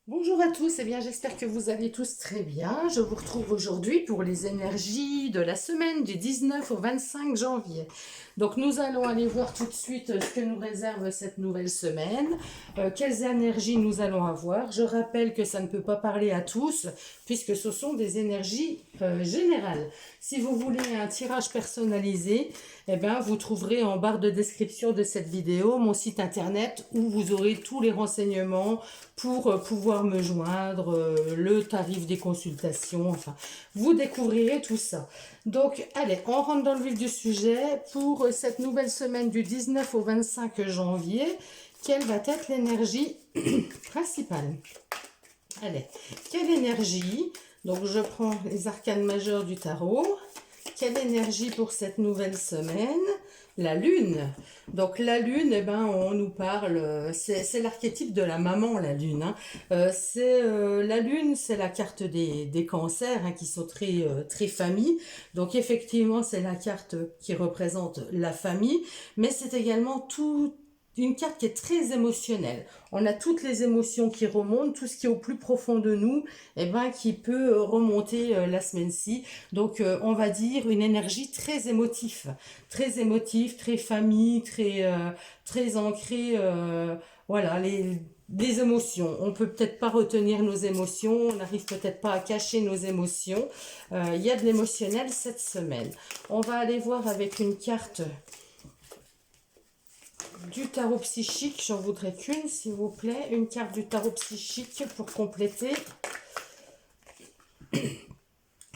Bonjour à tous, eh bien j'espère que vous allez tous très bien. Je vous retrouve aujourd'hui pour les énergies de la semaine du 19 au 25 janvier. Donc nous allons aller voir tout de suite ce que nous réserve cette nouvelle semaine, quelles énergies nous allons avoir. Je rappelle que ça ne peut pas parler à tous puisque ce sont des énergies générales. Si vous voulez un tirage personnalisé, eh bien, vous trouverez en barre de description de cette vidéo mon site internet où vous aurez tous les renseignements pour pouvoir me joindre, le tarif des consultations, enfin, vous découvrirez tout ça. Donc, allez, on rentre dans le vif du sujet pour cette nouvelle semaine du 19 au 25 janvier. Quelle va être l'énergie principale? Allez, quelle énergie? Donc, je prends les arcanes majeures du tarot. Quelle énergie pour cette nouvelle semaine? La lune. Donc la lune, eh ben, on nous parle, c'est l'archétype de la maman, la lune. Hein. La lune, c'est la carte des cancers hein, qui sont très famille. Donc effectivement, c'est la carte qui représente la famille, mais c'est également une carte qui est très émotionnelle. On a toutes les émotions qui remontent, tout ce qui est au plus profond de nous, eh ben, qui peut remonter la semaine-ci. Donc, on va dire une énergie très émotif, très famille, très ancrée. Voilà, des émotions. On peut peut-être pas retenir nos émotions, on n'arrive peut-être pas à cacher nos émotions. Il y a de l'émotionnel cette semaine. On va aller voir avec une carte du tarot psychique. J'en voudrais qu'une, s'il vous plaît. Une carte du tarot psychique pour compléter.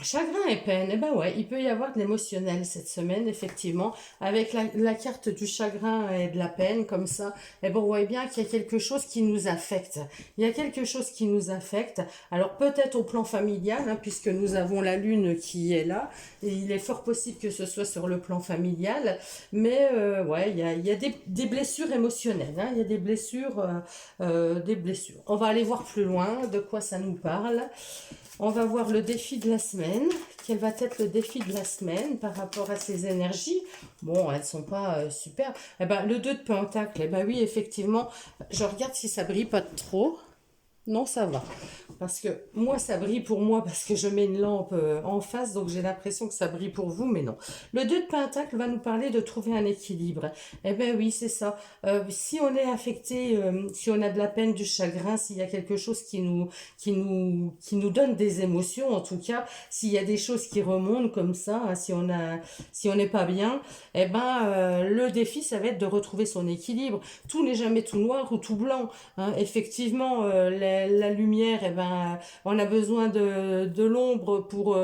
Chagrin et peine, eh ben ouais, il peut y avoir de l'émotionnel cette semaine, effectivement, avec la carte du chagrin et de la peine, comme ça, eh ben on voit bien qu'il y a quelque chose qui nous affecte. Il y a quelque chose qui nous affecte, alors peut-être au plan familial, hein, puisque nous avons la lune qui est là, et il est fort possible que ce soit sur le plan familial, mais ouais, il y a des blessures émotionnelles, hein, il y a des blessures. On va aller voir plus loin de quoi ça nous parle. On va voir le défi de la semaine. Quel va être le défi de la semaine par rapport à ces énergies? Bon, elles sont pas super. Eh ben, le 2 de Pentacle, eh ben oui, effectivement, je regarde si ça brille pas trop. Non, ça va. Parce que moi, ça brille pour moi parce que je mets une lampe en face, donc j'ai l'impression que ça brille pour vous, mais non. Le 2 de Pentacle va nous parler de trouver un équilibre. Eh bien oui, c'est ça. Si on est affecté, si on a de la peine, du chagrin, s'il y a quelque chose qui nous donne des émotions, en tout cas, s'il y a des choses qui remontent comme ça, hein, si on n'est pas bien, eh ben le défi, ça va être de retrouver son équilibre. Tout n'est jamais tout noir ou tout blanc. Hein. Effectivement, la lumière, eh ben, on a besoin de l'ombre pour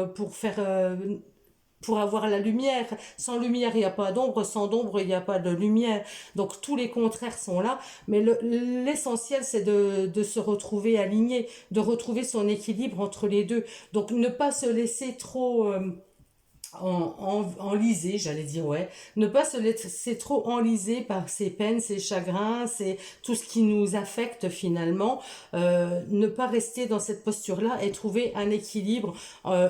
avoir la lumière. Sans lumière, il n'y a pas d'ombre. Sans d'ombre, il n'y a pas de lumière. Donc tous les contraires sont là. Mais l'essentiel, c'est de se retrouver aligné, de retrouver son équilibre entre les deux. Donc ne pas se laisser trop enlisé, j'allais dire, ouais. Ne pas se laisser trop enliser par ses peines, ses chagrins, tout ce qui nous affecte finalement. Ne pas rester dans cette posture-là et trouver un équilibre,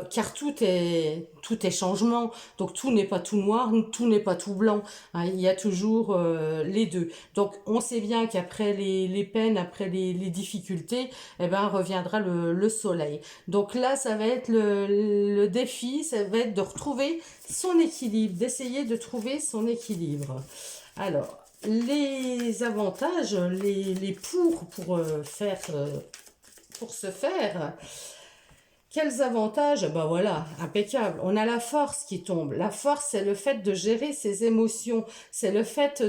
car tout est changement. Donc tout n'est pas tout noir, tout n'est pas tout blanc. Hein, il y a toujours les deux. Donc on sait bien qu'après les peines, après les difficultés, eh ben reviendra le soleil. Donc là, ça va être le défi, ça va être de retrouver son équilibre, d'essayer de trouver son équilibre. Alors, les avantages, les pour se faire, quels avantages? Ben voilà, impeccable. On a la force qui tombe. La force, c'est le fait de gérer ses émotions. C'est le fait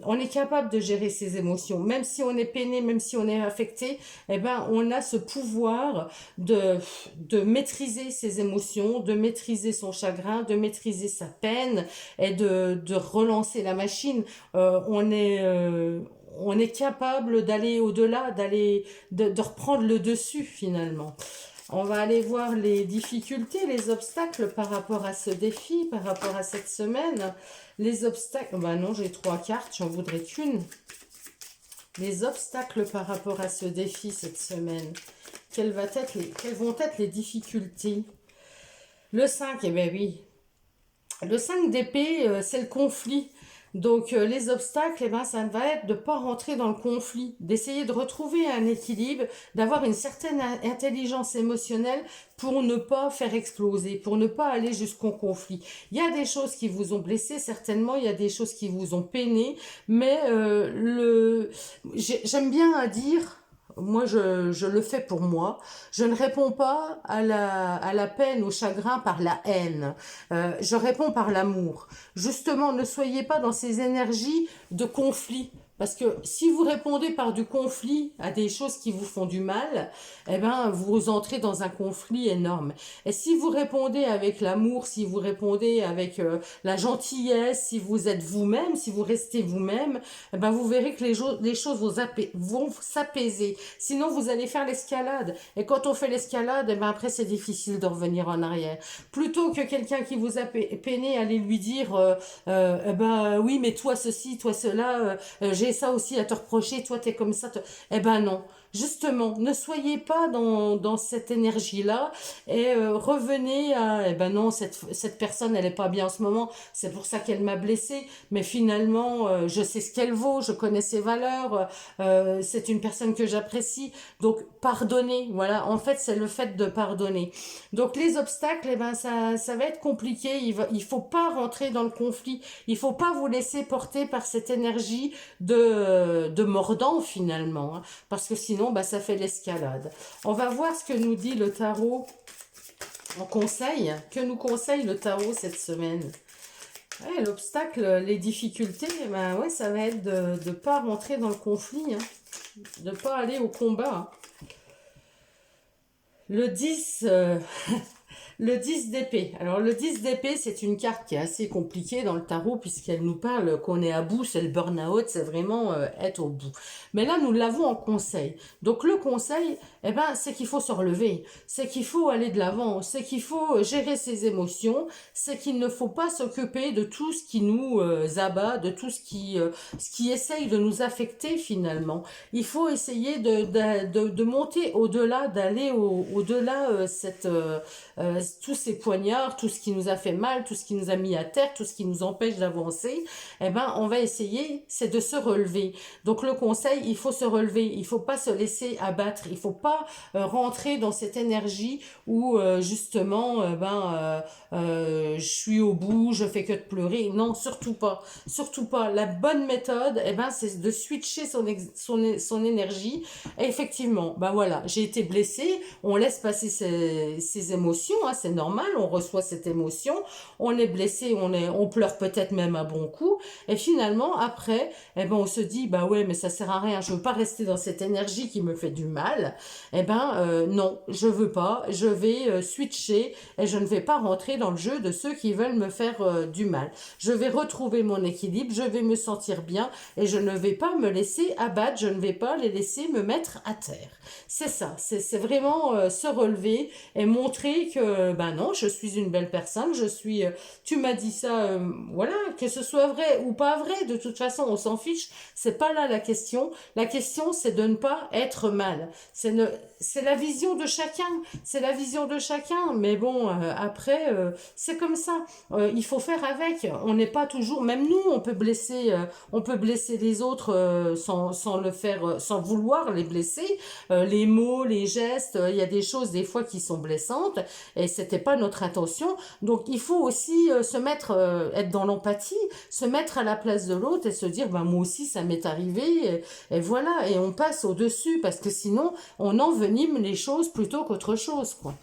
on est capable de gérer ses émotions. Même si on est peiné, même si on est affecté, eh ben, on a ce pouvoir de maîtriser ses émotions, de maîtriser son chagrin, de maîtriser sa peine et de relancer la machine. On est capable d'aller au-delà, de reprendre le dessus finalement. On va aller voir les difficultés, les obstacles par rapport à ce défi, par rapport à cette semaine. Les obstacles, ben non, j'ai 3 cartes, j'en voudrais qu'une. Les obstacles par rapport à ce défi cette semaine. Quelles vont être les difficultés? Le 5, eh bien oui. Le 5 d'épée, c'est le conflit. Donc les obstacles, eh ben, ça va être de ne pas rentrer dans le conflit, d'essayer de retrouver un équilibre, d'avoir une certaine intelligence émotionnelle pour ne pas faire exploser, pour ne pas aller jusqu'au conflit. Il y a des choses qui vous ont blessé, certainement, il y a des choses qui vous ont peiné, mais j'aime bien dire, moi je le fais pour moi, je ne réponds pas à la peine, au chagrin par la haine. Je réponds par l'amour. Justement, ne soyez pas dans ces énergies de conflit. Parce que si vous répondez par du conflit à des choses qui vous font du mal, eh ben, vous entrez dans un conflit énorme. Et si vous répondez avec l'amour, si vous répondez avec la gentillesse, si vous êtes vous-même, si vous restez vous-même, eh ben, vous verrez que les choses vont s'apaiser. Sinon, vous allez faire l'escalade. Et quand on fait l'escalade, eh ben, après, c'est difficile de revenir en arrière. Plutôt que quelqu'un qui vous a peiné, aller lui dire eh ben, oui, mais toi ceci, toi cela, j'ai ça aussi à te reprocher, toi t'es comme ça. Eh ben non. Justement, ne soyez pas dans cette énergie-là et revenez à, eh ben non, cette personne, elle est pas bien en ce moment, c'est pour ça qu'elle m'a blessée, mais finalement, je sais ce qu'elle vaut, je connais ses valeurs, c'est une personne que j'apprécie, donc pardonnez, voilà, en fait, c'est le fait de pardonner. Donc les obstacles, eh ben, ça va être compliqué, il faut pas rentrer dans le conflit, il faut pas vous laisser porter par cette énergie de mordant finalement, hein, parce que sinon bah, ça fait l'escalade. On va voir ce que nous dit le tarot en conseil, que nous conseille le tarot cette semaine. Ouais, l'obstacle, les difficultés, ben ouais, ça va être de ne pas rentrer dans le conflit, hein, de ne pas aller au combat. Hein. Le 10, le 10 d'épée. Alors le 10 d'épée, c'est une carte qui est assez compliquée dans le tarot puisqu'elle nous parle qu'on est à bout, c'est le burn-out, c'est vraiment être au bout. Mais là, nous l'avons en conseil. Donc le conseil, eh ben, c'est qu'il faut se relever, c'est qu'il faut aller de l'avant, c'est qu'il faut gérer ses émotions, c'est qu'il ne faut pas s'occuper de tout ce qui nous abat, de tout ce qui essaye de nous affecter finalement. Il faut essayer de monter au-delà, d'aller au-delà tous ces poignards, tout ce qui nous a fait mal, tout ce qui nous a mis à terre, tout ce qui nous empêche d'avancer, eh ben, on va essayer, c'est de se relever. Donc, le conseil, il faut se relever, il faut pas se laisser abattre, il faut pas rentrer dans cette énergie où, justement, je suis au bout, je fais que de pleurer. Non, surtout pas. Surtout pas. La bonne méthode, eh ben, c'est de switcher son énergie. Et effectivement, ben voilà, j'ai été blessée, on laisse passer ces émotions, hein, c'est normal, on reçoit cette émotion, on est blessé, on pleure peut-être même à bon coup, et finalement, après, eh ben, on se dit, bah ouais, mais ça sert à rien, je veux pas rester dans cette énergie qui me fait du mal, eh ben, non, je veux pas, je vais switcher, et je ne vais pas rentrer dans le jeu de ceux qui veulent me faire du mal. Je vais retrouver mon équilibre, je vais me sentir bien, et je ne vais pas me laisser abattre, je ne vais pas les laisser me mettre à terre. C'est ça, c'est vraiment se relever et montrer que, ben non, je suis une belle personne, tu m'as dit ça, voilà, que ce soit vrai ou pas vrai, de toute façon, on s'en fiche, c'est pas là la question. La question, c'est de ne pas être mal. C'est la vision de chacun, c'est la vision de chacun, mais bon, après, c'est comme ça. Il faut faire avec. On n'est pas toujours, même nous, on peut blesser les autres sans le faire, sans vouloir les blesser. Les mots, les gestes, il y a des choses des fois qui sont blessantes et c'était pas notre intention. Donc il faut aussi être dans l'empathie, se mettre à la place de l'autre et se dire, ben moi aussi ça m'est arrivé et voilà, et on passe au-dessus parce que sinon on envenime les choses plutôt qu'autre chose, quoi.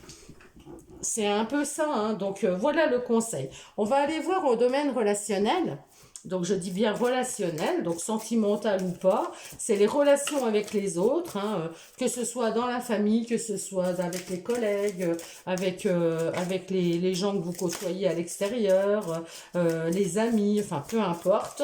C'est un peu ça, hein. Donc voilà le conseil. On va aller voir au domaine relationnel. Donc je dis bien relationnel, donc sentimental ou pas, c'est les relations avec les autres, hein, que ce soit dans la famille, que ce soit avec les collègues, avec les gens que vous côtoyez à l'extérieur, les amis, enfin peu importe,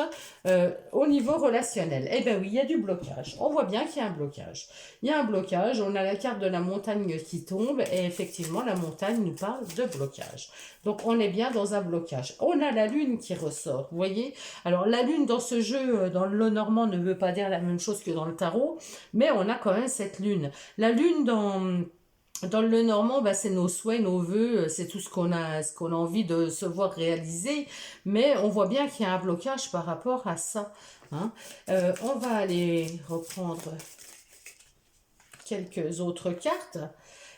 au niveau relationnel. Eh bien oui, il y a du blocage. On voit bien qu'il y a un blocage. Il y a un blocage, on a la carte de la montagne qui tombe et effectivement la montagne nous parle de blocage. Donc on est bien dans un blocage. On a la lune qui ressort, vous voyez. Alors la lune dans ce jeu, dans le Lenormand, ne veut pas dire la même chose que dans le tarot, mais on a quand même cette lune. La lune Dans le Normand, bah, c'est nos souhaits, nos vœux, c'est tout ce qu'on a envie de se voir réaliser. Mais on voit bien qu'il y a un blocage par rapport à ça, hein. On va aller reprendre quelques autres cartes.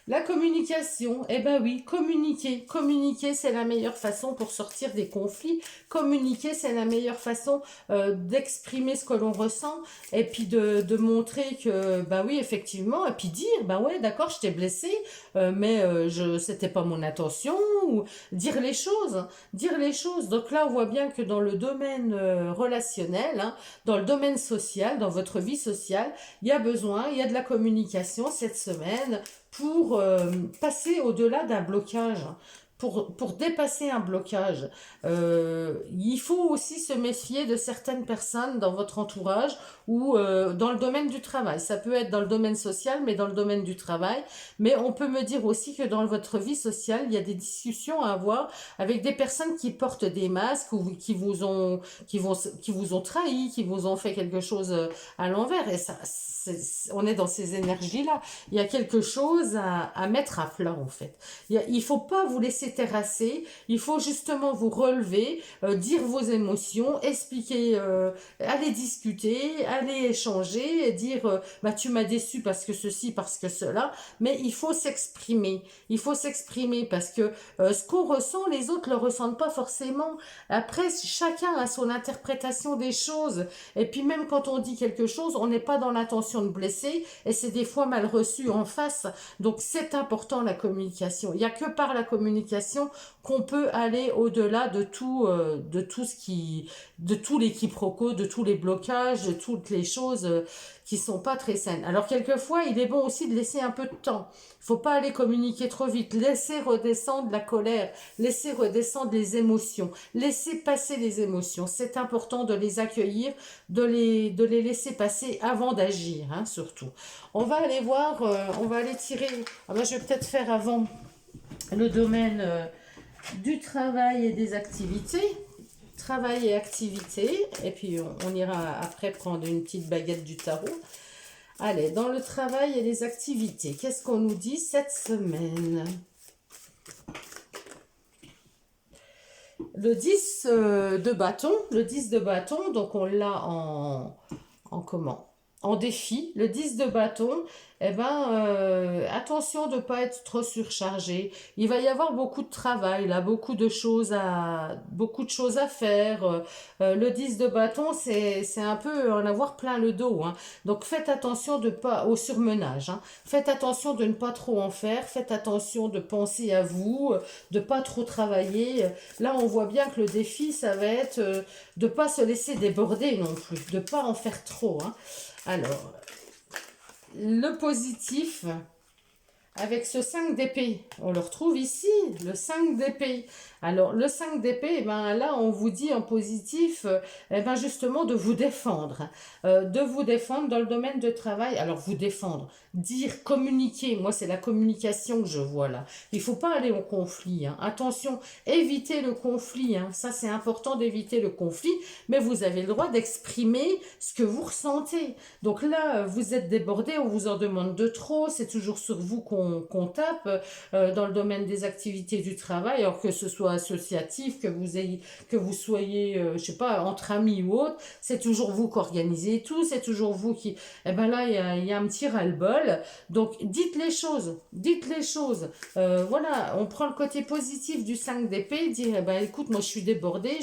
La communication, eh ben oui, communiquer. Communiquer, c'est la meilleure façon pour sortir des conflits. Communiquer, c'est la meilleure façon d'exprimer ce que l'on ressent et puis de montrer que, bah oui, effectivement, et puis dire, bah ouais, d'accord, je t'ai blessé, mais c'était pas mon intention, ou dire les choses, dire les choses. Donc là, on voit bien que dans le domaine relationnel, hein, dans le domaine social, dans votre vie sociale, il y a de la communication cette semaine pour passer au-delà d'un blocage, hein. Pour dépasser un blocage, il faut aussi se méfier de certaines personnes dans votre entourage ou dans le domaine du travail. Ça peut être dans le domaine social, mais dans le domaine du travail. Mais on peut me dire aussi que dans votre vie sociale, il y a des discussions à avoir avec des personnes qui portent des masques ou qui vous ont trahi, qui vous ont fait quelque chose à l'envers. Et ça, on est dans ces énergies-là. Il y a quelque chose à mettre à plat, en fait. Il faut pas vous laisser terrasser. Il faut justement vous relever, dire vos émotions, expliquer, aller discuter, aller échanger, et dire bah tu m'as déçu parce que ceci, parce que cela. Mais il faut s'exprimer. Il faut s'exprimer parce que ce qu'on ressent, les autres le ressentent pas forcément. Après, chacun a son interprétation des choses. Et puis même quand on dit quelque chose, on n'est pas dans l'intention de blesser et c'est des fois mal reçu en face. Donc c'est important la communication. Il n'y a que par la communication qu'on peut aller au-delà de tout ce qui, de tous les quiproquos, de tous les blocages, de toutes les choses qui sont pas très saines. Alors quelquefois, il est bon aussi de laisser un peu de temps. Il faut pas aller communiquer trop vite. Laisser redescendre la colère, laisser redescendre les émotions, laisser passer les émotions. C'est important de les accueillir, de les laisser passer avant d'agir, hein, surtout. On va aller voir, on va aller tirer. Ah ben, je vais peut-être faire avant le domaine du travail et des activités. Travail et activités. Et puis on ira après prendre une petite baguette du tarot. Allez, dans le travail et les activités, qu'est-ce qu'on nous dit cette semaine? Le 10 de bâton, donc on l'a en comment? En défi, le 10 de bâton, eh ben, attention de ne pas être trop surchargé. Il va y avoir beaucoup de travail, là, beaucoup de choses à faire. Le 10 de bâton, c'est un peu en avoir plein le dos, hein. Donc faites attention de pas au surmenage, hein. Faites attention de ne pas trop en faire. Faites attention de penser à vous, de pas trop travailler. Là, on voit bien que le défi, ça va être de pas se laisser déborder non plus, de pas en faire trop, hein. Alors, le positif, avec ce 5 d'épée, on le retrouve ici, le 5 d'épée. Alors, le 5 d'épée, eh ben, là, on vous dit en positif, eh ben, justement, de vous défendre. De vous défendre dans le domaine de travail. Alors, vous défendre, dire, communiquer. Moi, c'est la communication que je vois là. Il ne faut pas aller au conflit, hein. Attention, évitez le conflit, hein. Ça, c'est important d'éviter le conflit. Mais vous avez le droit d'exprimer ce que vous ressentez. Donc là, vous êtes débordé, on vous en demande de trop. C'est toujours sur vous qu'on tape dans le domaine des activités du travail, alors que ce soit associatif, que vous soyez, je sais pas, entre amis ou autre, c'est toujours vous qui organisez tout, c'est toujours vous qui... Eh ben là, il y a un petit ras-le-bol. Donc, dites les choses, dites les choses. Voilà, on prend le côté positif du 5 d'épée, dire, eh ben écoute, moi je suis débordée,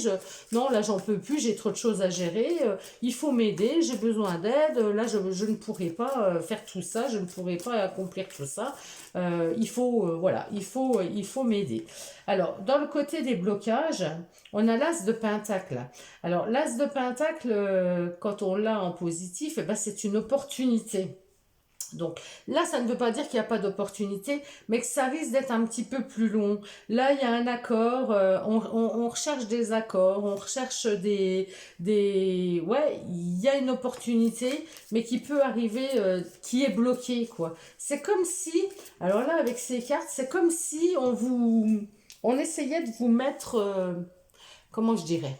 non, là j'en peux plus, j'ai trop de choses à gérer, il faut m'aider, j'ai besoin d'aide, là je ne pourrai pas faire tout ça, je ne pourrai pas accomplir tout ça. Voilà, il faut m'aider. Alors, dans le côté des blocages, on a l'as de pentacle. Alors, l'as de pentacle, quand on l'a en positif, eh ben, c'est une opportunité. Donc là, ça ne veut pas dire qu'il n'y a pas d'opportunité, mais que ça risque d'être un petit peu plus long. Là, il y a un accord, on recherche des accords, on recherche Ouais, il y a une opportunité, mais qui peut arriver, qui est bloquée, quoi. C'est comme si, alors là, avec ces cartes, c'est comme si on essayait de vous mettre, comment je dirais,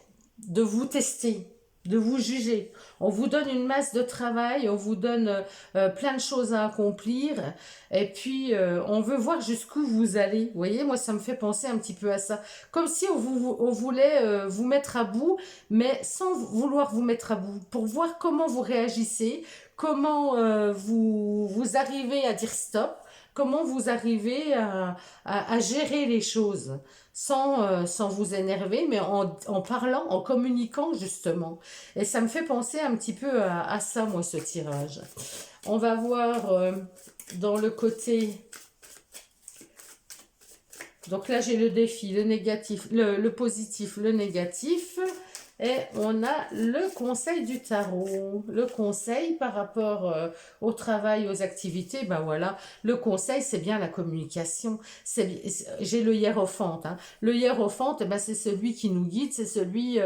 de vous tester. de vous juger. On vous donne une masse de travail, on vous donne plein de choses à accomplir, et puis on veut voir jusqu'où vous allez. Vous voyez, moi ça me fait penser un petit peu à ça. Comme si on voulait vous mettre à bout, mais sans vouloir vous mettre à bout, pour voir comment vous réagissez, comment vous arrivez à dire stop, comment vous arrivez à gérer les choses sans vous énerver, mais en parlant, en communiquant justement. Et ça me fait penser un petit peu à ça, moi, ce tirage. On va voir dans le côté... Donc là, j'ai le défi, le négatif, le positif, le négatif. Et on a le conseil du tarot. Le conseil par rapport au travail, aux activités, ben voilà, le conseil, c'est bien la communication. J'ai le hiérophante. Hein. Le hiérophante, ben c'est celui qui nous guide, c'est celui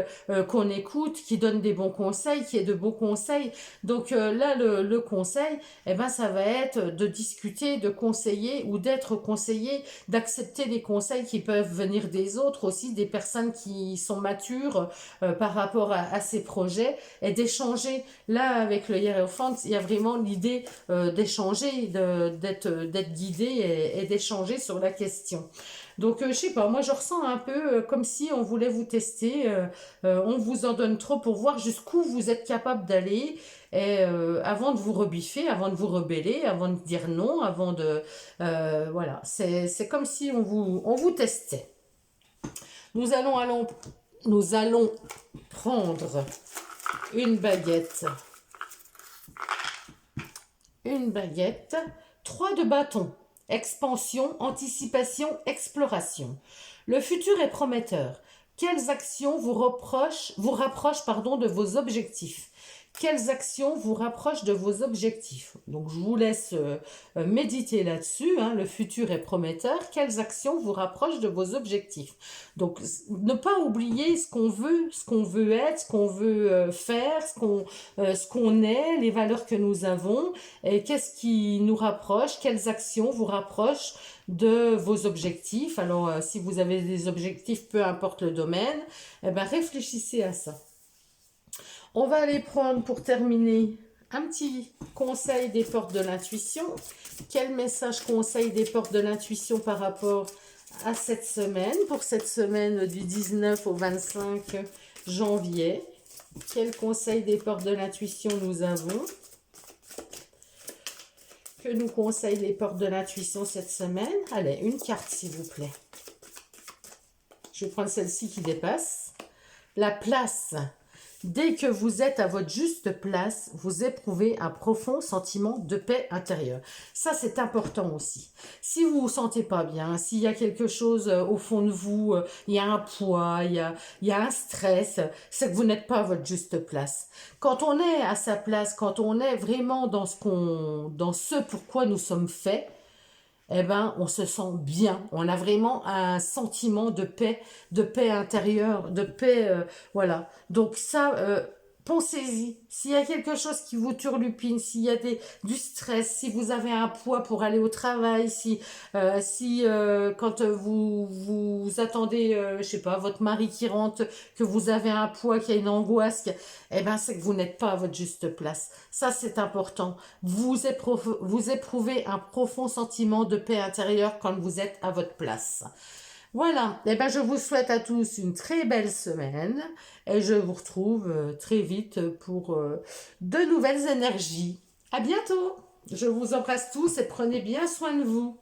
qu'on écoute, qui donne des bons conseils, qui est de beaux conseils. Donc là, le conseil, eh ben, ça va être de discuter, de conseiller ou d'être conseillé, d'accepter des conseils qui peuvent venir des autres aussi, des personnes qui sont matures, par rapport à ces projets et d'échanger. Là, avec le hiérophant, il y a vraiment l'idée d'échanger, d'être guidé et d'échanger sur la question. Donc, je sais pas, moi je ressens un peu comme si on voulait vous tester, on vous en donne trop pour voir jusqu'où vous êtes capable d'aller, et avant de vous rebiffer, avant de vous rebeller, avant de dire non, avant de... voilà, c'est comme si on vous testait. Nous allons prendre une baguette, 3 de bâton, expansion, anticipation, exploration. Le futur est prometteur. Quelles actions vous rapprochent de vos objectifs? Quelles actions vous rapprochent de vos objectifs? Donc, je vous laisse méditer là-dessus. Hein. Le futur est prometteur. Quelles actions vous rapprochent de vos objectifs? Donc, ne pas oublier ce qu'on veut être, ce qu'on veut faire, ce qu'on est, les valeurs que nous avons, et qu'est-ce qui nous rapproche, quelles actions vous rapprochent de vos objectifs. Alors, si vous avez des objectifs, peu importe le domaine, eh ben, réfléchissez à ça. On va aller prendre, pour terminer, un petit conseil des portes de l'intuition. Quel message conseil des portes de l'intuition par rapport à cette semaine, pour cette semaine du 19 au 25 janvier? Quel conseil des portes de l'intuition nous avons? Que nous conseillent les portes de l'intuition cette semaine? Allez, une carte s'il vous plaît. Je vais prendre celle-ci qui dépasse. La place. Dès que vous êtes à votre juste place, vous éprouvez un profond sentiment de paix intérieure. Ça, c'est important aussi. Si vous vous sentez pas bien, s'il y a quelque chose au fond de vous, il y a un poids, il y a un stress, c'est que vous n'êtes pas à votre juste place. Quand on est à sa place, quand on est vraiment dans ce pourquoi nous sommes faits, eh ben, on se sent bien. On a vraiment un sentiment de paix intérieure, de paix, voilà. Donc ça, pensez-y. S'il y a quelque chose qui vous turlupine, s'il y a du stress, si vous avez un poids pour aller au travail, si quand vous attendez, je sais pas, votre mari qui rentre, que vous avez un poids, qu'il y a une angoisse, eh ben, c'est que vous n'êtes pas à votre juste place. Ça, c'est important. Vous éprouvez un profond sentiment de paix intérieure quand vous êtes à votre place. Voilà, eh ben, je vous souhaite à tous une très belle semaine et je vous retrouve très vite pour de nouvelles énergies. À bientôt. Je vous embrasse tous et prenez bien soin de vous.